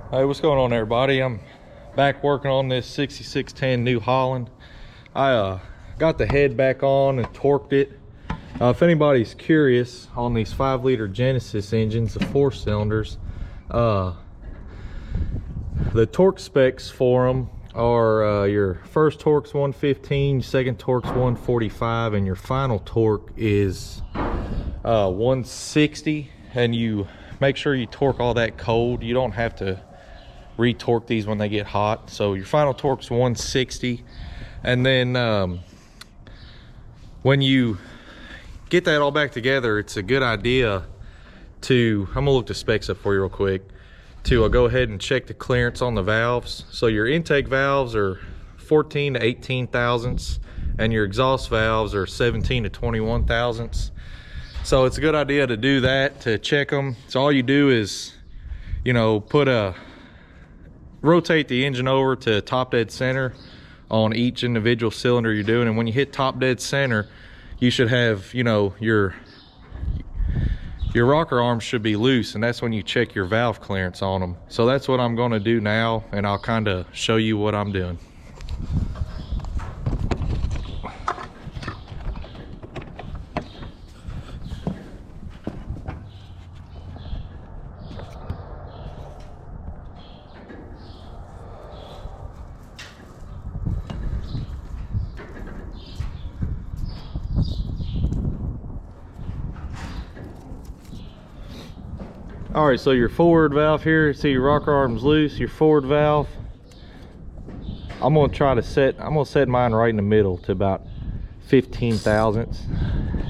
Hey, what's going on, everybody? I'm back working on this 6610 New Holland. I got the head back on and torqued it. If anybody's curious on these 5-liter Genesis engines, the 4 cylinders, the torque specs for them are your first torque's 115, second torque's 145, and your final torque is 160. And you make sure you torque all that cold. You don't have to re-torque these when they get hot. So your final torque's 160, and then when you get that all back together, it's a good idea to, I'm gonna look the specs up for you real quick, to go ahead and check the clearance on the valves. So your intake valves are 14 to 18 thousandths, and your exhaust valves are 17 to 21 thousandths. So it's a good idea to do that, to check them. So all you do is, you know, rotate the engine over to top dead center on each individual cylinder you're doing, and when you hit top dead center, you should have, you know, your rocker arms should be loose, and that's when you check your valve clearance on them. So that's what I'm going to do now, and I'll kind of show you what I'm doing. All right, so your forward valve here, see your rocker arm's loose, your forward valve, I'm gonna set mine right in the middle to about 15 thousandths.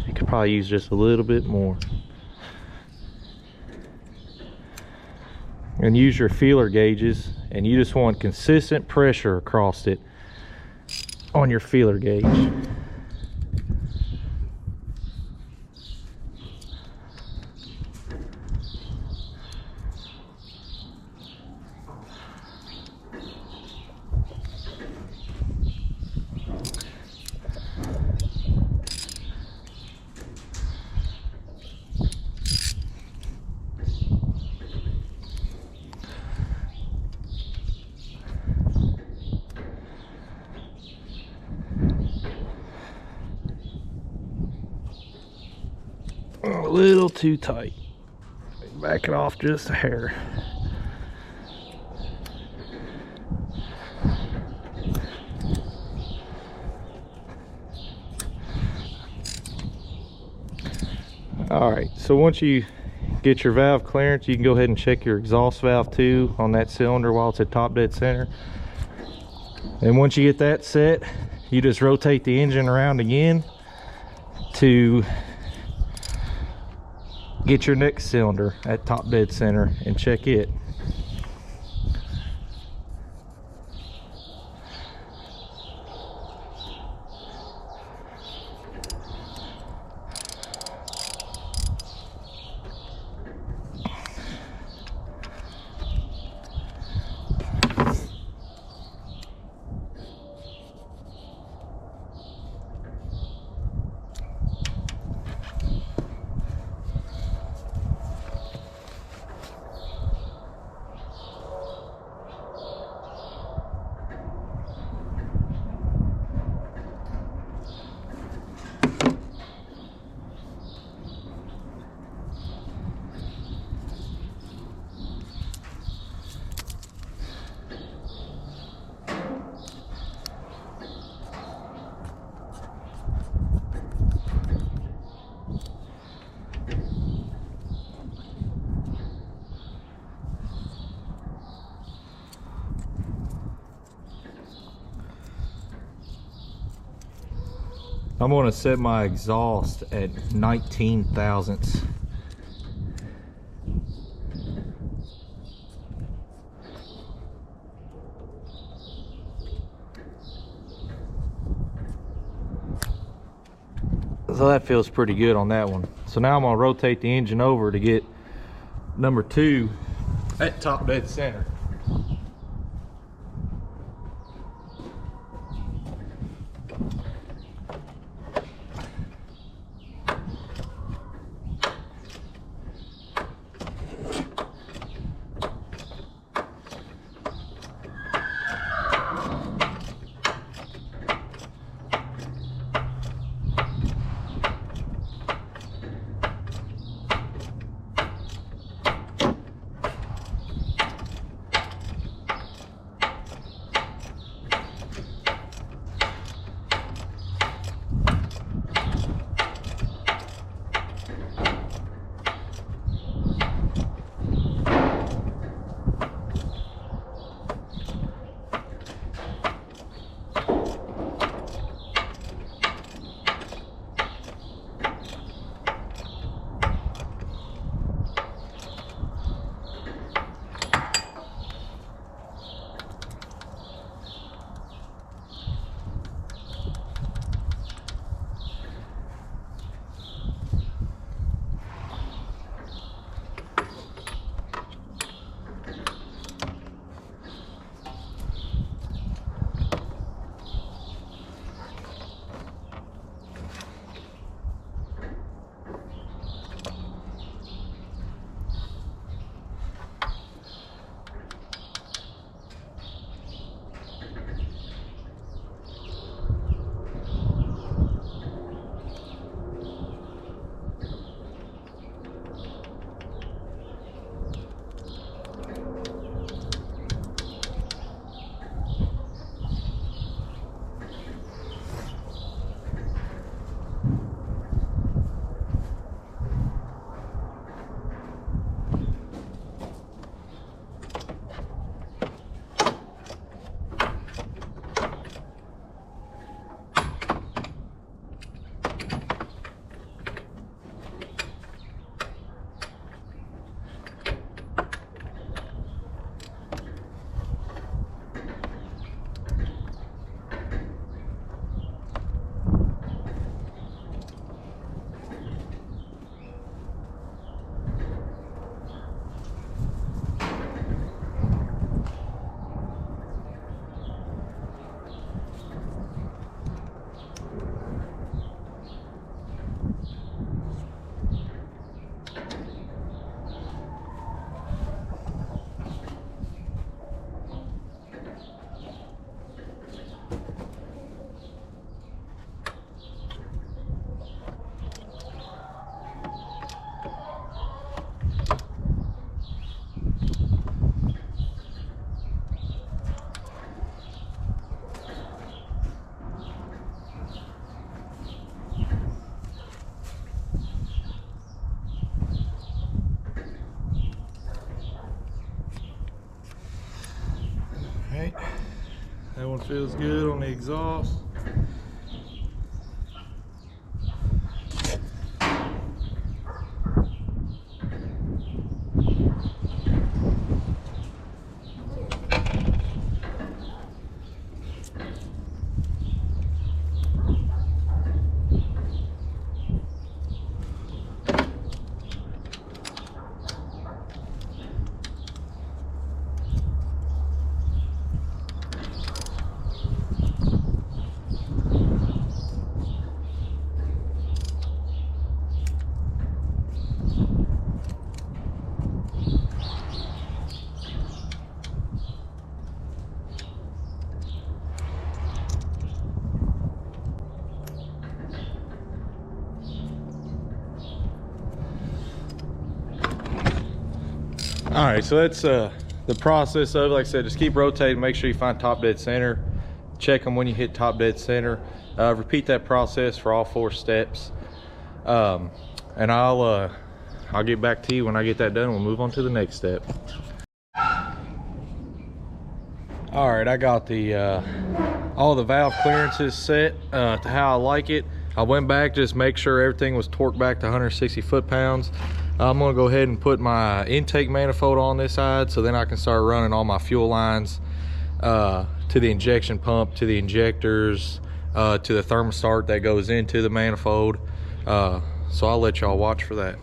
You could probably use just a little bit more. And use your feeler gauges, and you just want consistent pressure across it on your feeler gauge. A little too tight. Back it off just a hair. All right, so once you get your valve clearance, you can go ahead and check your exhaust valve too on that cylinder while it's at top dead center. And once you get that set, you just rotate the engine around again to get your next cylinder at top dead center and check it. I'm going to set my exhaust at 19 thousandths. So that feels pretty good on that one. So now I'm going to rotate the engine over to get number 2 at top dead center. That one feels good on the exhaust. All right, so that's the process of it. Like I said, just keep rotating, make sure you find top dead center. Check them when you hit top dead center. Repeat that process for all 4 steps. And I'll get back to you when I get that done. We'll move on to the next step. All right, I got the all the valve clearances set to how I like it. I went back, just make sure everything was torqued back to 160 foot-pounds. I'm gonna go ahead and put my intake manifold on this side, so then I can start running all my fuel lines to the injection pump, to the injectors, to the thermostat that goes into the manifold. So I'll let y'all watch for that.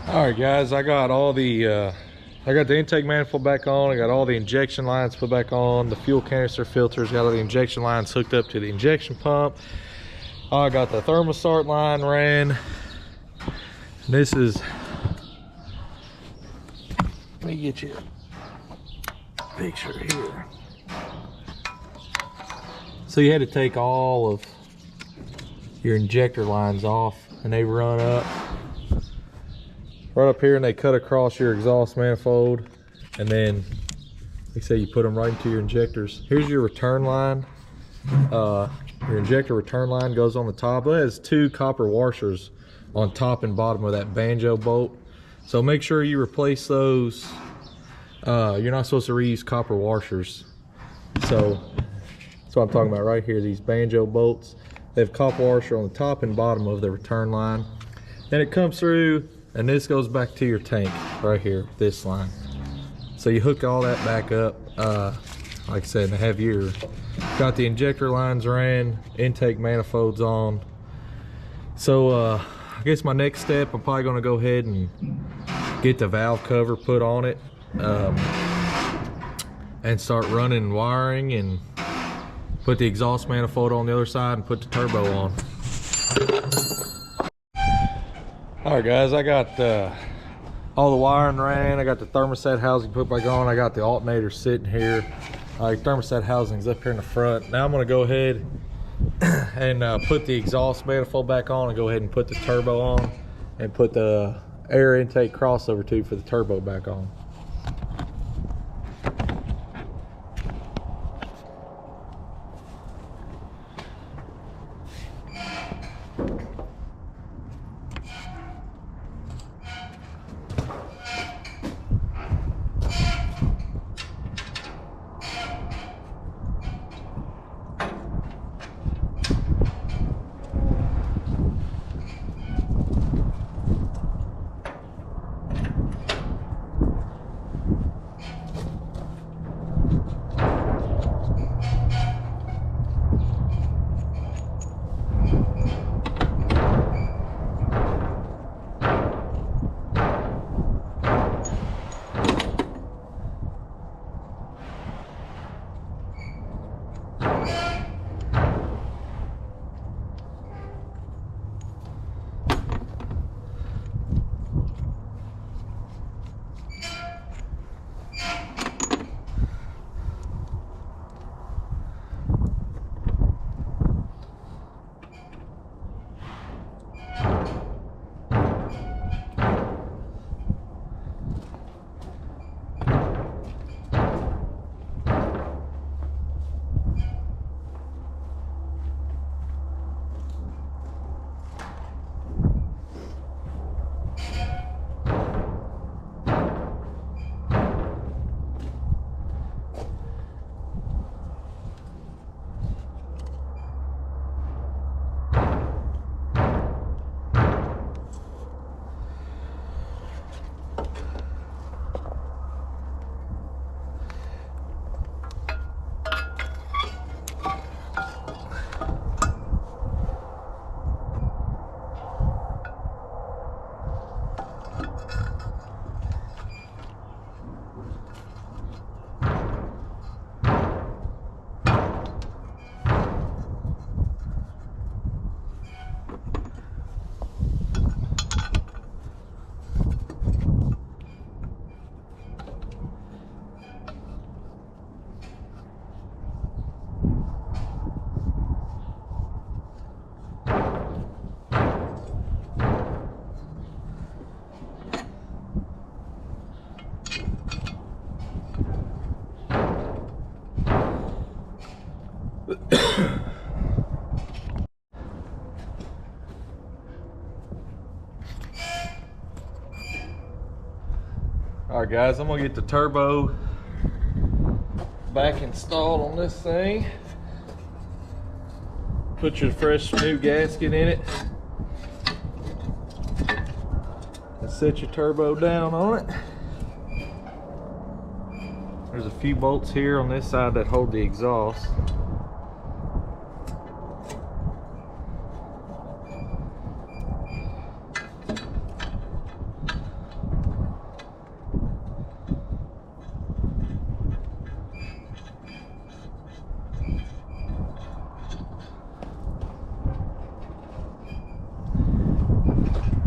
All right, guys, I got all the I got the intake manifold back on. I got all the injection lines put back on. The fuel canister filters, got all the injection lines hooked up to the injection pump. I got the thermostat line ran. This is, let me get you a picture here. So you had to take all of your injector lines off, and they run up right up here, and they cut across your exhaust manifold, and then like I say, you put them right into your injectors. Here's your return line. Your injector return line goes on the top. It has 2 copper washers on top and bottom of that banjo bolt. So make sure you replace those. You're not supposed to reuse copper washers. So that's what I'm talking about right here. These banjo bolts, they have copper washer on the top and bottom of the return line. Then it comes through and this goes back to your tank right here, this line. So you hook all that back up. Like I said, and have your, got the injector lines ran, intake manifolds on. So I guess my next step, I'm probably gonna go ahead and get the valve cover put on it, and start running wiring and put the exhaust manifold on the other side and put the turbo on. All right guys, I got all the wiring ran. I got the thermostat housing put back on. I got the alternator sitting here. Thermostat housing's up here in the front. Now I'm gonna go ahead and put the exhaust manifold back on and go ahead and put the turbo on and put the air intake crossover tube for the turbo back on. All right guys, I'm gonna get the turbo back installed on this thing. Put your fresh new gasket in it and set your turbo down on it. There's a few bolts here on this side that hold the exhaust.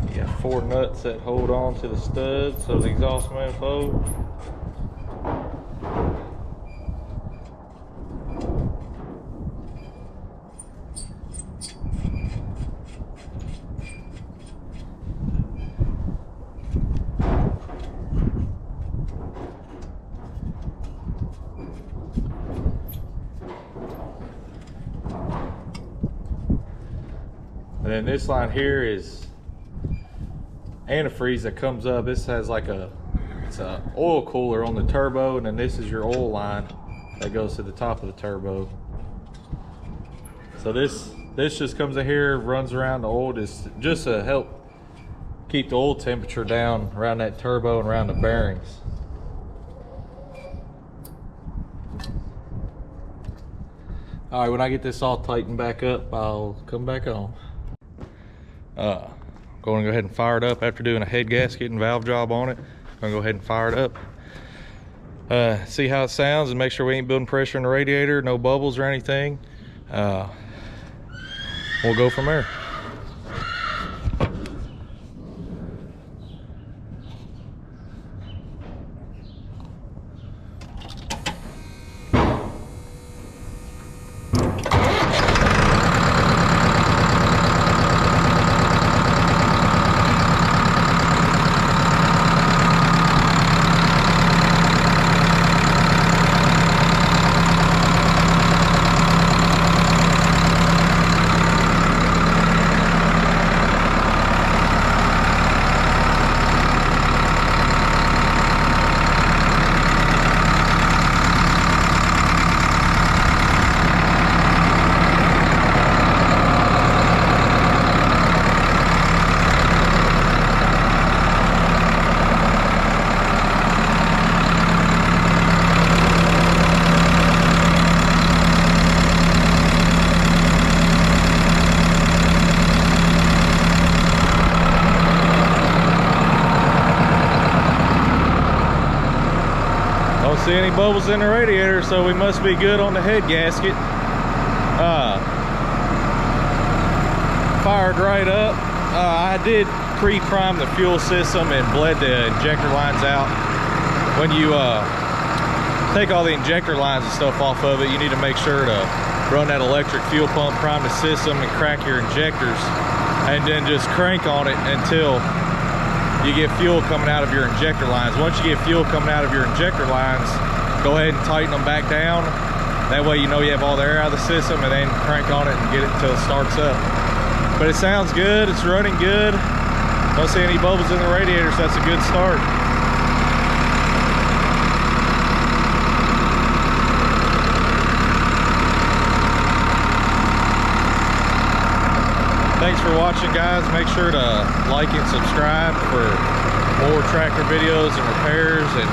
You got 4 nuts that hold on to the studs of the exhaust manifold. And then this line here is antifreeze that comes up. This has like it's a oil cooler on the turbo, and then this is your oil line that goes to the top of the turbo. So this just comes in here, runs around the oil, just to help keep the oil temperature down around that turbo and around the bearings. All right, when I get this all tightened back up, I'll come back on. Going to go ahead and fire it up after doing a head gasket and valve job on it. I'm gonna go ahead and fire it up. See how it sounds and make sure we ain't building pressure in the radiator, no bubbles or anything. We'll go from there. See any bubbles in the radiator, so we must be good on the head gasket. Fired right up. I did pre-prime the fuel system and bled the injector lines out. When you take all the injector lines and stuff off of it, you need to make sure to run that electric fuel pump, prime the system, and crack your injectors, and then just crank on it until you get fuel coming out of your injector lines. Once you get fuel coming out of your injector lines, go ahead and tighten them back down. That way you know you have all the air out of the system, and then crank on it and get it until it starts up. But it sounds good, it's running good. Don't see any bubbles in the radiator, so that's a good start. Thanks for watching, guys. Make sure to like and subscribe for more tractor videos and repairs and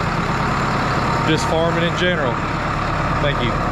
just farming in general. Thank you.